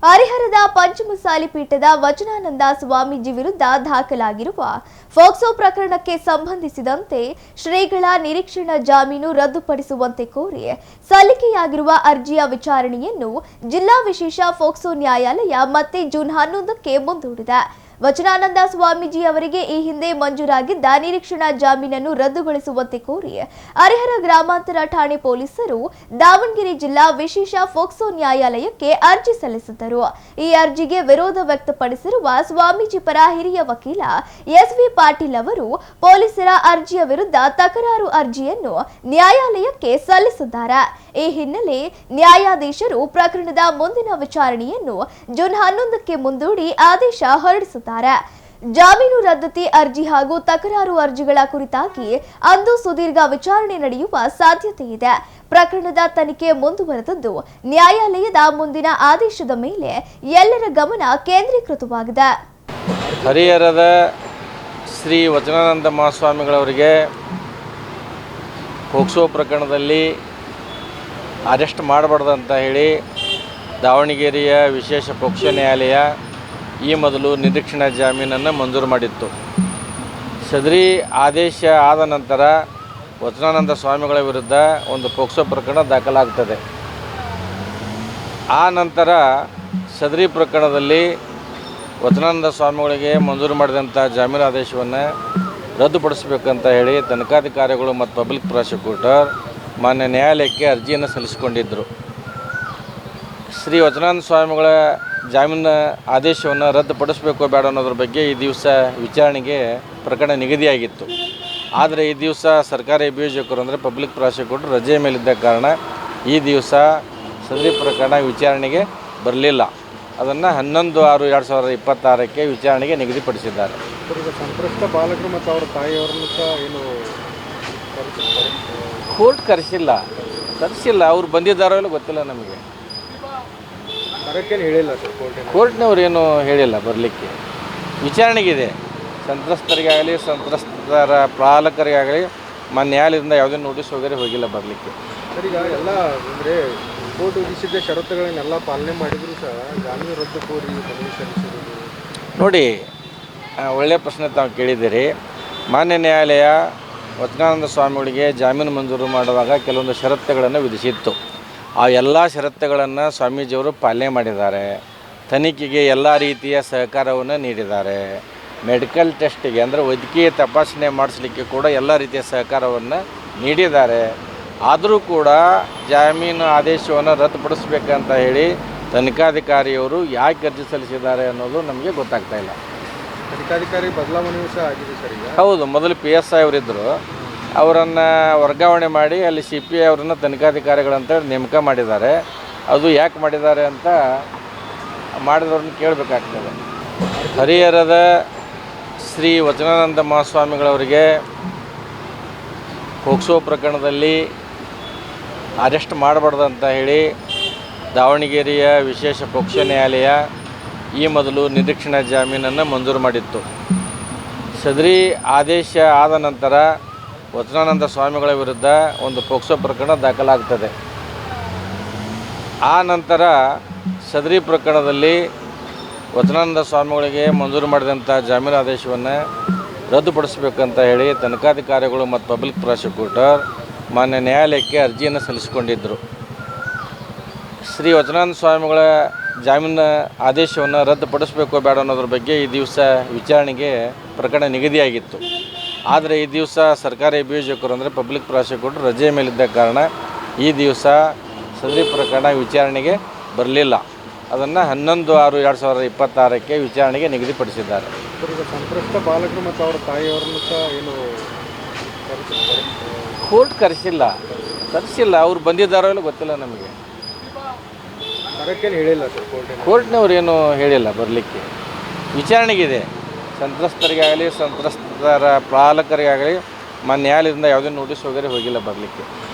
ಹರಿಹರದ ಪಂಚಮಸಾಲಿ ಪೀಠದ ವಚನಾನಂದ ಸ್ವಾಮೀಜಿ ವಿರುದ್ಧ ದಾಖಲಾಗಿರುವ ಫೋಕ್ಸೋ ಪ್ರಕರಣಕ್ಕೆ ಸಂಬಂಧಿಸಿದಂತೆ ಶ್ರೀಗಳ ನಿರೀಕ್ಷಣಾ ಜಾಮೀನು ರದ್ದುಪಡಿಸುವಂತೆ ಕೋರಿ ಸಲ್ಲಿಕೆಯಾಗಿರುವ ಅರ್ಜಿಯ ವಿಚಾರಣೆಯನ್ನು ಜಿಲ್ಲಾ ವಿಶೇಷ ಫೋಕ್ಸೋ ನ್ಯಾಯಾಲಯ ಮತ್ತೆ ಜೂನ್ 11ಕ್ಕೆ ಮುಂದೂಡಿದೆ. ವಚನಾನಂದ ಸ್ವಾಮೀಜಿ ಅವರಿಗೆ ಈ ಹಿಂದೆ ಮಂಜೂರಾಗಿದ್ದ ನಿರೀಕ್ಷಣಾ ಜಾಮೀನನ್ನು ರದ್ದುಗೊಳಿಸುವಂತೆ ಕೋರಿ ಹರಿಹರ ಗ್ರಾಮಾಂತರ ಠಾಣೆ ಪೊಲೀಸರು ದಾವಣಗೆರೆ ಜಿಲ್ಲಾ ವಿಶೇಷ ಫೋಕ್ಸೋ ನ್ಯಾಯಾಲಯಕ್ಕೆ ಅರ್ಜಿ ಸಲ್ಲಿಸಿದ್ದರು. ಈ ಅರ್ಜಿಗೆ ವಿರೋಧ ವ್ಯಕ್ತಪಡಿಸಿರುವ ಸ್ವಾಮೀಜಿ ಪರ ಹಿರಿಯ ವಕೀಲ ಎಸ್.ವಿ. ಪಾಟೀಲ್ ಅವರು ಪೊಲೀಸರ ಅರ್ಜಿಯ ವಿರುದ್ಧ ತಕರಾರು ಅರ್ಜಿಯನ್ನು ನ್ಯಾಯಾಲಯಕ್ಕೆ ಸಲ್ಲಿಸಿದ್ದಾರೆ. ಈ ಹಿನ್ನೆಲೆ ನ್ಯಾಯಾಧೀಶರು ಪ್ರಕರಣದ ಮುಂದಿನ ವಿಚಾರಣೆಯನ್ನು ಜೂನ್ 11ಕ್ಕೆ ಮುಂದೂಡಿ ಆದೇಶ ಹೊರಡಿಸಿದ್ದಾರೆ. ಜಾಮೀನು ರದ್ದತಿ ಅರ್ಜಿ ಹಾಗೂ ತಕರಾರು ಅರ್ಜಿಗಳ ಕುರಿತಾಗಿ ಅಂದು ಸುದೀರ್ಘ ವಿಚಾರಣೆ ನಡೆಯುವ ಸಾಧ್ಯತೆ ಇದೆ. ಪ್ರಕರಣದ ತನಿಖೆ ಮುಂದುವರೆದಿದ್ದು ನ್ಯಾಯಾಲಯದ ಮುಂದಿನ ಆದೇಶದ ಮೇಲೆ ಎಲ್ಲರ ಗಮನ ಕೇಂದ್ರೀಕೃತವಾಗಿದೆ. ಹರಿಹರದ ಶ್ರೀ ವಚನಾನಂದ ಮಹಾಸ್ವಾಮಿಗಳವರಿಗೆ ಪೋಕ್ಸೋ ಪ್ರಕರಣದಲ್ಲಿ ಅರೆಸ್ಟ್ ಮಾಡಬಾರ್ದು ಅಂತ ಹೇಳಿ ದಾವಣಗೆರೆಯ ವಿಶೇಷ ಪೋಕ್ಸೋ ನ್ಯಾಯಾಲಯ ಈ ಮೊದಲು ನಿರೀಕ್ಷಣಾ ಜಾಮೀನನ್ನು ಮಂಜೂರು ಮಾಡಿತ್ತು. ಸದರಿ ಆದೇಶ ಆದ ನಂತರ ವಚನಾನಂದ ಸ್ವಾಮಿಗಳ ವಿರುದ್ಧ ಒಂದು ಪೋಕ್ಸೋ ಪ್ರಕರಣ ದಾಖಲಾಗ್ತದೆ. ಆ ನಂತರ ಸದರಿ ಪ್ರಕರಣದಲ್ಲಿ ವಚನಾನಂದ ಸ್ವಾಮಿಗಳಿಗೆ ಮಂಜೂರು ಮಾಡಿದಂಥ ಜಾಮೀನು ಆದೇಶವನ್ನು ರದ್ದುಪಡಿಸಬೇಕಂತ ಹೇಳಿ ತನಿಖಾಧಿಕಾರಿಗಳು ಮತ್ತು ಪಬ್ಲಿಕ್ ಪ್ರಾಸಿಕ್ಯೂಟರ್ ಮಾನ್ಯ ನ್ಯಾಯಾಲಯಕ್ಕೆ ಅರ್ಜಿಯನ್ನು ಸಲ್ಲಿಸಿಕೊಂಡಿದ್ದರು. ಶ್ರೀ ವಚನಾನಂದ ಸ್ವಾಮಿಗಳ ಜಾಮೀನು ಆದೇಶವನ್ನು ರದ್ದುಪಡಿಸಬೇಕೋ ಬೇಡ ಅನ್ನೋದ್ರ ಬಗ್ಗೆ ಈ ದಿವಸ ವಿಚಾರಣೆಗೆ ಪ್ರಕರಣ ನಿಗದಿಯಾಗಿತ್ತು. ಆದರೆ ಈ ದಿವಸ ಸರ್ಕಾರಿ ಅಭಿಯೋಜಕರು ಅಂದರೆ ಪಬ್ಲಿಕ್ ಪ್ರಾಸಿಕ್ಯೂಟರ್ ರಜೆ ಮೇಲಿದ್ದ ಕಾರಣ ಈ ದಿವಸ ಸದರಿ ಪ್ರಕರಣ ವಿಚಾರಣೆಗೆ ಬರಲಿಲ್ಲ. ಅದನ್ನು 11/6/2026ಕ್ಕೆ ವಿಚಾರಣೆಗೆ ನಿಗದಿಪಡಿಸಿದ್ದಾರೆ. ಸಂತ್ರಸ್ತ ಬಾಲಕರು ಮತ್ತು ಅವರ ತಾಯಿಯವರನ್ನು ಸಹ ಏನು ಕೋರ್ಟ್ ಕರೆಸಿಲ್ಲ. ಅವ್ರು ಬಂದಿದ್ದಾರೋ ಇಲ್ಲ ಗೊತ್ತಿಲ್ಲ ನಮಗೆ. ಹೇಳಿಲ್ಲ ಸರ್, ಕೋರ್ಟ್ನವ್ರು ಏನು ಹೇಳಿಲ್ಲ ಬರಲಿಕ್ಕೆ. ವಿಚಾರಣೆಗಿದೆ. ಸಂತ್ರಸ್ತರಿಗಾಗಲಿ ಸಂತ್ರಸ್ತರ ಪಾಲಕರಿಗಾಗಲಿ ನ್ಯಾಯಾಲಯದಿಂದ ಯಾವುದೇ ನೋಟಿಸ್ ವಗೇರೆ ಹೋಗಿಲ್ಲ ಬರಲಿಕ್ಕೆ. ಸರ್, ಈಗ ಎಲ್ಲ ಅಂದರೆ ಕೋರ್ಟ್ ವಿಧಿಸಿದ ಷರತ್ತುಗಳನ್ನೆಲ್ಲ ಪಾಲನೆ ಮಾಡಿದರೂ ಸಹ ಜಾಮೀನು ರದ್ದು ಕೋರಿ ಮನವಿ ಸಲ್ಲಿಸಿರೋದು ನೋಡಿ, ಒಳ್ಳೆಯ ಪ್ರಶ್ನೆ ತಾವು ಕೇಳಿದ್ದೀರಿ. ಮಾನ್ಯ ನ್ಯಾಯಾಲಯ ವಚನಾನಂದ ಸ್ವಾಮಿಗಳಿಗೆ ಜಾಮೀನು ಮಂಜೂರು ಮಾಡುವಾಗ ಕೆಲವೊಂದು ಷರತ್ತುಗಳನ್ನು ವಿಧಿಸಿತ್ತು. ಆ ಎಲ್ಲ ಷರತ್ತುಗಳನ್ನು ಸ್ವಾಮೀಜಿಯವರು ಪಾಲನೆ ಮಾಡಿದ್ದಾರೆ. ತನಿಖೆಗೆ ಎಲ್ಲ ರೀತಿಯ ಸಹಕಾರವನ್ನು ನೀಡಿದ್ದಾರೆ. ಮೆಡಿಕಲ್ ಟೆಸ್ಟಿಗೆ ಅಂದರೆ ವೈದ್ಯಕೀಯ ತಪಾಸಣೆ ಮಾಡಿಸಲಿಕ್ಕೆ ಕೂಡ ಎಲ್ಲ ರೀತಿಯ ಸಹಕಾರವನ್ನು ನೀಡಿದ್ದಾರೆ. ಆದರೂ ಕೂಡ ಜಾಮೀನು ಆದೇಶವನ್ನು ರದ್ದುಪಡಿಸಬೇಕಂತ ಹೇಳಿ ತನಿಖಾಧಿಕಾರಿಯವರು ಯಾಕೆ ಅರ್ಜಿ ಸಲ್ಲಿಸಿದ್ದಾರೆ ಅನ್ನೋದು ನಮಗೆ ಗೊತ್ತಾಗ್ತಾ ಇಲ್ಲ. ತನಿಖಾಧಿಕಾರಿ ಬದಲಾವಣೆಯೂ ಸಹ ಆಗಿದೆ ಸರ್ ಈಗ. ಹೌದು, ಮೊದಲು PSI ಅವರಿದ್ದರು. ಅವರನ್ನು ವರ್ಗಾವಣೆ ಮಾಡಿ ಅಲ್ಲಿ CPI ಅವರನ್ನು ತನಿಖಾಧಿಕಾರಿಗಳಂತೇಳಿ ನೇಮಕ ಮಾಡಿದ್ದಾರೆ. ಅದು ಯಾಕೆ ಮಾಡಿದ್ದಾರೆ ಅಂತ ಮಾಡಿದವ್ರನ್ನ ಕೇಳಬೇಕಾಗ್ತದೆ. ಹರಿಹರದ ಶ್ರೀ ವಚನಾನಂದ ಮಹಾಸ್ವಾಮಿಗಳವರಿಗೆ ಪೋಕ್ಸೋ ಪ್ರಕರಣದಲ್ಲಿ ಅರೆಸ್ಟ್ ಮಾಡಬಾರ್ದು ಅಂತ ಹೇಳಿ ದಾವಣಗೆರೆಯ ವಿಶೇಷ ಪೋಕ್ಸೋ ನ್ಯಾಯಾಲಯ ಈ ಮೊದಲು ನಿರೀಕ್ಷಣಾ ಜಾಮೀನನ್ನು ಮಂಜೂರು ಮಾಡಿತ್ತು. ಸದರಿ ಆದೇಶ ಆದ ನಂತರ ವಚನಾನಂದ ಸ್ವಾಮಿಗಳ ವಿರುದ್ಧ ಒಂದು ಪೋಕ್ಸೋ ಪ್ರಕರಣ ದಾಖಲಾಗ್ತದೆ. ಆ ನಂತರ ಸದರಿ ಪ್ರಕರಣದಲ್ಲಿ ವಚನಾನಂದ ಸ್ವಾಮಿಗಳಿಗೆ ಮಂಜೂರು ಮಾಡಿದಂಥ ಜಾಮೀನು ಆದೇಶವನ್ನು ರದ್ದುಪಡಿಸಬೇಕಂತ ಹೇಳಿ ತನಿಖಾಧಿಕಾರಿಗಳು ಮತ್ತು ಪಬ್ಲಿಕ್ ಪ್ರಾಸಿಕ್ಯೂಟರ್ ಮಾನ್ಯ ನ್ಯಾಯಾಲಯಕ್ಕೆ ಅರ್ಜಿಯನ್ನು ಸಲ್ಲಿಸಿಕೊಂಡಿದ್ದರು. ಶ್ರೀ ವಚನಾನಂದ ಸ್ವಾಮಿಗಳ ಜಾಮೀನು ಆದೇಶವನ್ನು ರದ್ದುಪಡಿಸಬೇಕೋ ಬೇಡ ಅನ್ನೋದ್ರ ಬಗ್ಗೆ ಈ ದಿವಸ ವಿಚಾರಣೆಗೆ ಪ್ರಕರಣ ನಿಗದಿಯಾಗಿತ್ತು. ಆದರೆ ಈ ದಿವಸ ಸರ್ಕಾರಿ ಅಭಿಯೋಜಕರು ಅಂದರೆ ಪಬ್ಲಿಕ್ ಪ್ರಾಸಿಕ್ಯೂಟರ್ ರಜೆ ಮೇಲಿದ್ದ ಕಾರಣ ಈ ದಿವಸ ಸದರಿ ಪ್ರಕರಣ ವಿಚಾರಣೆಗೆ ಬರಲಿಲ್ಲ. ಅದನ್ನು 11/6/2026ಕ್ಕೆ ವಿಚಾರಣೆಗೆ ನಿಗದಿಪಡಿಸಿದ್ದಾರೆ. ಸಂತ್ರಸ್ತ ಬಾಲಕರು ಮತ್ತು ಅವರ ತಾಯಿಯವರನ್ನು ಸಹ ಏನು ಕೋರ್ಟ್ ಕರೆಸಿಲ್ಲ. ಅವ್ರು ಬಂದಿದ್ದಾರೋ ಇಲ್ಲ ಗೊತ್ತಿಲ್ಲ ನಮಗೆ. ಹೇಳಿಲ್ಲ ಸರ್, ಕೋರ್ಟ್ನವ್ರು ಏನು ಹೇಳಿಲ್ಲ ಬರಲಿಕ್ಕೆ. ವಿಚಾರಣೆಗಿದೆ. ಸಂತ್ರಸ್ತರಿಗಾಗಲಿ ಸಂತ್ರಸ್ತರ ಪಾಲಕರಿಗಾಗಲಿ ನ್ಯಾಯಾಲಯದಿಂದ ಯಾವುದೇ ನೋಟಿಸ್ ವಗೇರೆ ಹೋಗಿಲ್ಲ ಬರಲಿಕ್ಕೆ.